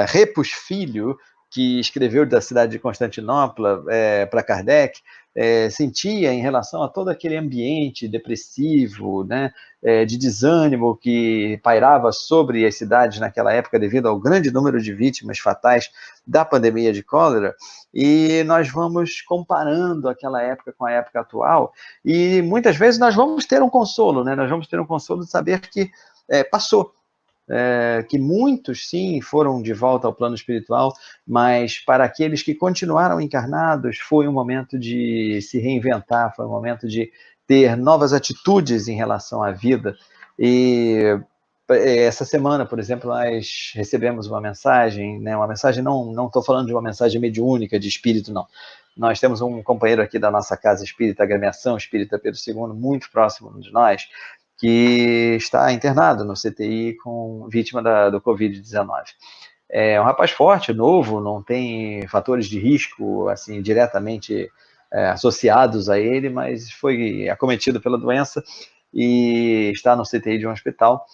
Repus Filho, que escreveu da cidade de Constantinopla para Kardec, sentia em relação a todo aquele ambiente depressivo, né, de desânimo que pairava sobre as cidades naquela época devido ao grande número de vítimas fatais da pandemia de cólera, e nós vamos comparando aquela época com a época atual, e muitas vezes nós vamos ter um consolo, né, nós vamos ter um consolo de saber que passou, que muitos, sim, foram de volta ao plano espiritual, mas para aqueles que continuaram encarnados, foi um momento de se reinventar, foi um momento de ter novas atitudes em relação à vida. E essa semana, por exemplo, nós recebemos uma mensagem, né, não estou falando de uma mensagem mediúnica, de espírito, não. Nós temos um companheiro aqui da nossa casa espírita, Agremiação Espírita Pedro II, muito próximo de nós, que está internado no CTI vítima do Covid-19. É um rapaz forte, novo, não tem fatores de risco assim diretamente associados a ele, mas foi acometido pela doença e está no CTI de um hospital.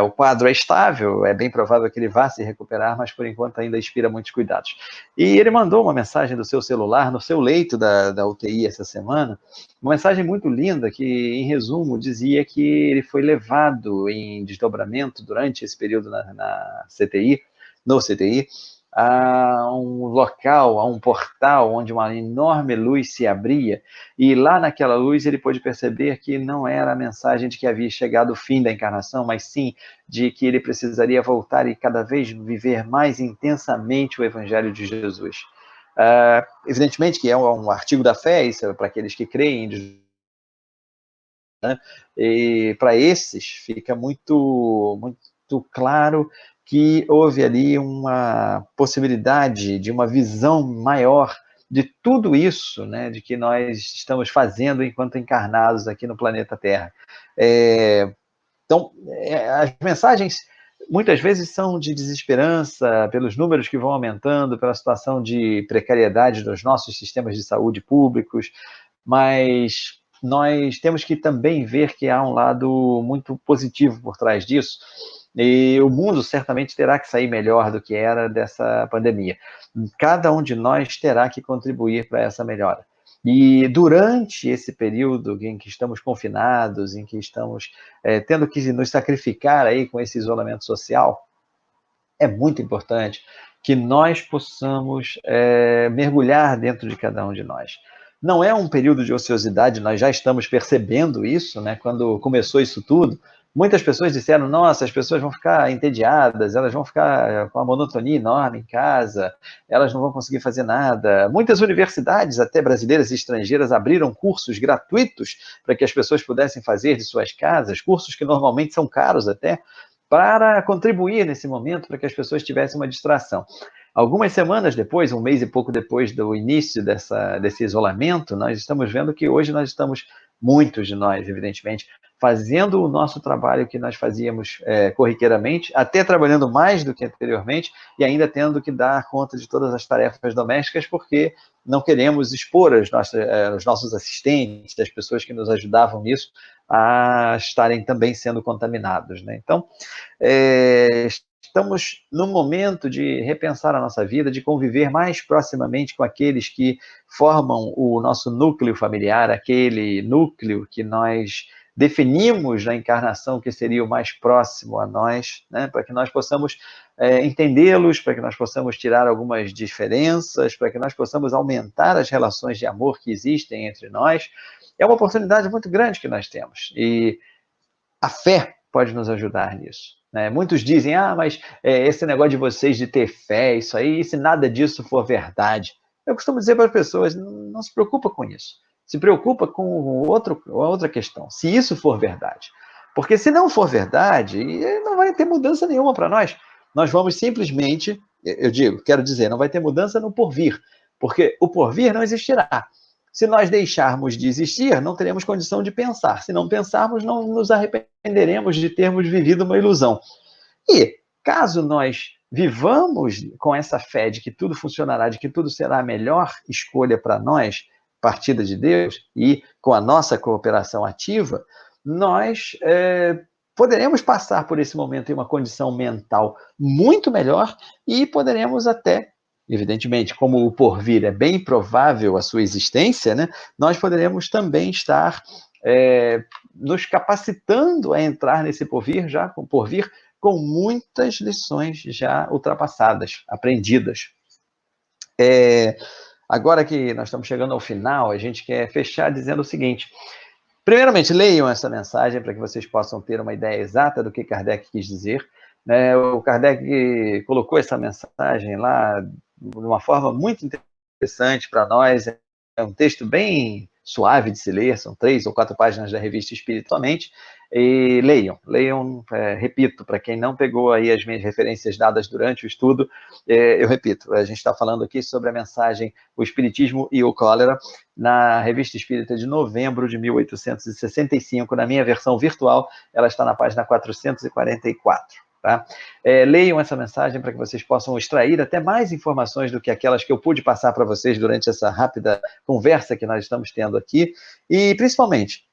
O quadro é estável, é bem provável que ele vá se recuperar, mas por enquanto ainda inspira muitos cuidados. E ele mandou uma mensagem do seu celular, no seu leito da UTI essa semana, uma mensagem muito linda que, em resumo, dizia que ele foi levado em desdobramento durante esse período no CTI, a um local, a um portal onde uma enorme luz se abria, e lá naquela luz ele pôde perceber que não era a mensagem de que havia chegado o fim da encarnação, mas sim de que ele precisaria voltar e cada vez viver mais intensamente o Evangelho de Jesus. Evidentemente que é um artigo da fé, isso é para aqueles que creem em né? E para esses fica muito, muito claro que houve ali uma possibilidade de uma visão maior de tudo isso, né, de que nós estamos fazendo enquanto encarnados aqui no planeta Terra. Então, as mensagens muitas vezes são de desesperança pelos números que vão aumentando, pela situação de precariedade dos nossos sistemas de saúde públicos, mas nós temos que também ver que há um lado muito positivo por trás disso, e o mundo certamente terá que sair melhor do que era dessa pandemia. Cada um de nós terá que contribuir para essa melhora. E durante esse período em que estamos confinados, em que estamos tendo que nos sacrificar aí com esse isolamento social, é muito importante que nós possamos mergulhar dentro de cada um de nós. Não é um período de ociosidade, nós já estamos percebendo isso, né? Quando começou isso tudo, muitas pessoas disseram, nossa, as pessoas vão ficar entediadas, elas vão ficar com uma monotonia enorme em casa, elas não vão conseguir fazer nada. Muitas universidades, até brasileiras e estrangeiras, abriram cursos gratuitos para que as pessoas pudessem fazer de suas casas, cursos que normalmente são caros até, para contribuir nesse momento, para que as pessoas tivessem uma distração. Algumas semanas depois, um mês e pouco depois do início desse isolamento, nós estamos vendo que hoje nós estamos, muitos de nós, evidentemente, fazendo o nosso trabalho que nós fazíamos corriqueiramente, até trabalhando mais do que anteriormente, e ainda tendo que dar conta de todas as tarefas domésticas, porque não queremos expor os nossos assistentes, as pessoas que nos ajudavam nisso, a estarem também sendo contaminados, né? Então, estamos no momento de repensar a nossa vida, de conviver mais proximamente com aqueles que formam o nosso núcleo familiar, aquele núcleo que nós definimos na encarnação que seria o mais próximo a nós, né? Para que nós possamos entendê-los, para que nós possamos tirar algumas diferenças, para que nós possamos aumentar as relações de amor que existem entre nós. É uma oportunidade muito grande que nós temos, e a fé pode nos ajudar nisso, né? Muitos dizem, mas esse negócio de vocês de ter fé, isso aí, se nada disso for verdade. Eu costumo dizer para as pessoas, não se preocupa com isso. Se preocupa com outra questão, se isso for verdade. Porque se não for verdade, não vai ter mudança nenhuma para nós. Nós vamos simplesmente, quero dizer, não vai ter mudança no porvir, porque o porvir não existirá. Se nós deixarmos de existir, não teremos condição de pensar. Se não pensarmos, não nos arrependeremos de termos vivido uma ilusão. E, caso nós vivamos com essa fé de que tudo funcionará, de que tudo será a melhor escolha para nós, partida de Deus, e com a nossa cooperação ativa, nós poderemos passar por esse momento em uma condição mental muito melhor e poderemos até, evidentemente, como o porvir é bem provável a sua existência, né, nós poderemos também estar nos capacitando a entrar nesse porvir com muitas lições já ultrapassadas, aprendidas. Agora que nós estamos chegando ao final, a gente quer fechar dizendo o seguinte: primeiramente, leiam essa mensagem para que vocês possam ter uma ideia exata do que Kardec quis dizer. O Kardec colocou essa mensagem lá de uma forma muito interessante para nós. É um texto bem suave de se ler, são 3 ou 4 páginas da Revista Espírita somente. E leiam, repito, para quem não pegou aí as minhas referências dadas durante o estudo, eu repito, a gente está falando aqui sobre a mensagem O Espiritismo e o Cólera, na Revista Espírita de novembro de 1865, na minha versão virtual, ela está na página 444. Tá? Leiam essa mensagem para que vocês possam extrair até mais informações do que aquelas que eu pude passar para vocês durante essa rápida conversa que nós estamos tendo aqui, e principalmente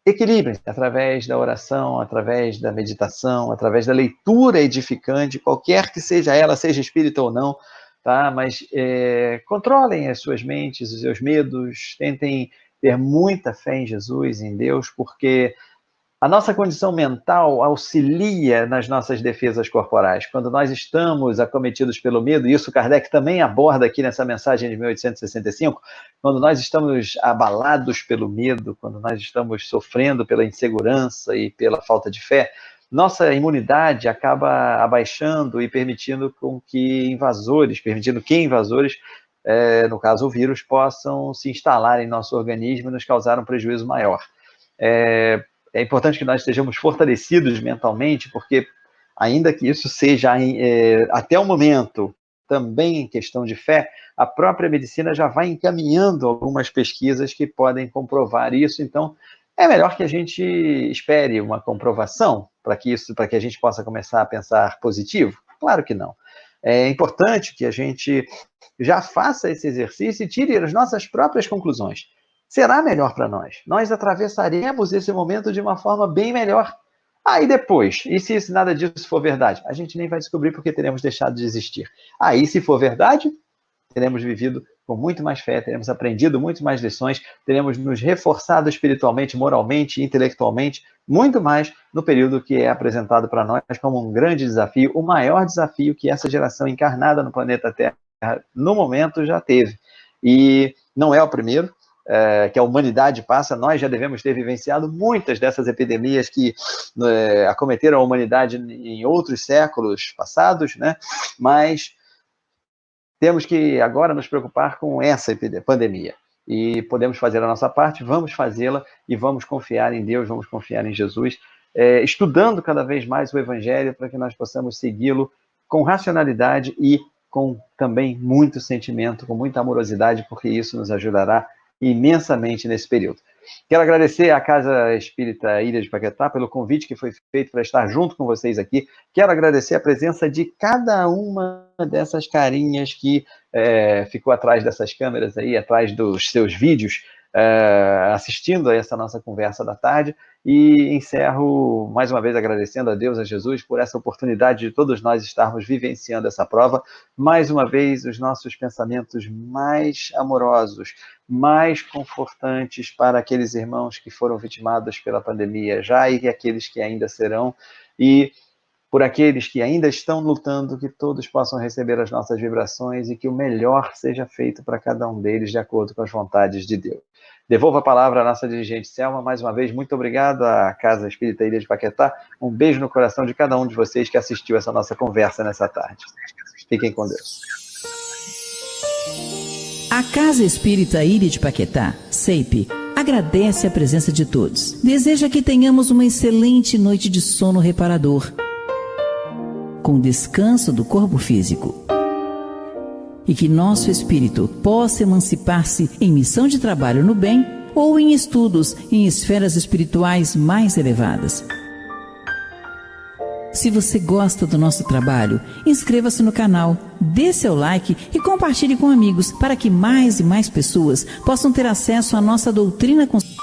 equilibrem-se através da oração, através da meditação, através da leitura edificante, qualquer que seja ela, seja espírita ou não, tá? Mas controlem as suas mentes, os seus medos, tentem ter muita fé em Jesus, em Deus, porque a nossa condição mental auxilia nas nossas defesas corporais. Quando nós estamos acometidos pelo medo, e isso Kardec também aborda aqui nessa mensagem de 1865, quando nós estamos abalados pelo medo, quando nós estamos sofrendo pela insegurança e pela falta de fé, nossa imunidade acaba abaixando e permitindo que invasores, no caso o vírus, possam se instalar em nosso organismo e nos causar um prejuízo maior. É importante que nós estejamos fortalecidos mentalmente, porque ainda que isso seja até o momento também em questão de fé, a própria medicina já vai encaminhando algumas pesquisas que podem comprovar isso. Então, é melhor que a gente espere uma comprovação para que a gente possa começar a pensar positivo? Claro que não. É importante que a gente já faça esse exercício e tire as nossas próprias conclusões. Será melhor para nós. Nós atravessaremos esse momento de uma forma bem melhor. Aí depois, e se nada disso for verdade? A gente nem vai descobrir porque teremos deixado de existir. Aí, se for verdade, teremos vivido com muito mais fé, teremos aprendido muito mais lições, teremos nos reforçado espiritualmente, moralmente, intelectualmente, muito mais no período que é apresentado para nós como um grande desafio, o maior desafio que essa geração encarnada no planeta Terra, no momento, já teve. E não é o primeiro que a humanidade passa, nós já devemos ter vivenciado muitas dessas epidemias que acometeram a humanidade em outros séculos passados, né? Mas temos que agora nos preocupar com essa pandemia. E podemos fazer a nossa parte, vamos fazê-la e vamos confiar em Deus, vamos confiar em Jesus, estudando cada vez mais o Evangelho para que nós possamos segui-lo com racionalidade e com também muito sentimento, com muita amorosidade, porque isso nos ajudará imensamente nesse período. Quero agradecer à Casa Espírita Ilha de Paquetá pelo convite que foi feito para estar junto com vocês aqui. Quero agradecer a presença de cada uma dessas carinhas que ficou atrás dessas câmeras aí, atrás dos seus vídeos, assistindo a essa nossa conversa da tarde. E encerro mais uma vez agradecendo a Deus, a Jesus, por essa oportunidade de todos nós estarmos vivenciando essa prova. Mais uma vez, os nossos pensamentos mais amorosos, mais confortantes para aqueles irmãos que foram vitimados pela pandemia já e aqueles que ainda serão. E por aqueles que ainda estão lutando, que todos possam receber as nossas vibrações e que o melhor seja feito para cada um deles de acordo com as vontades de Deus. Devolvo a palavra à nossa dirigente Selma. Mais uma vez, muito obrigado à Casa Espírita Ilha de Paquetá. Um beijo no coração de cada um de vocês que assistiu essa nossa conversa nessa tarde. Fiquem com Deus. A Casa Espírita Ilha de Paquetá, CEIP, agradece a presença de todos. Deseja que tenhamos uma excelente noite de sono reparador, com descanso do corpo físico. E que nosso espírito possa emancipar-se em missão de trabalho no bem ou em estudos em esferas espirituais mais elevadas. Se você gosta do nosso trabalho, inscreva-se no canal, dê seu like e compartilhe com amigos para que mais e mais pessoas possam ter acesso à nossa doutrina constitucional.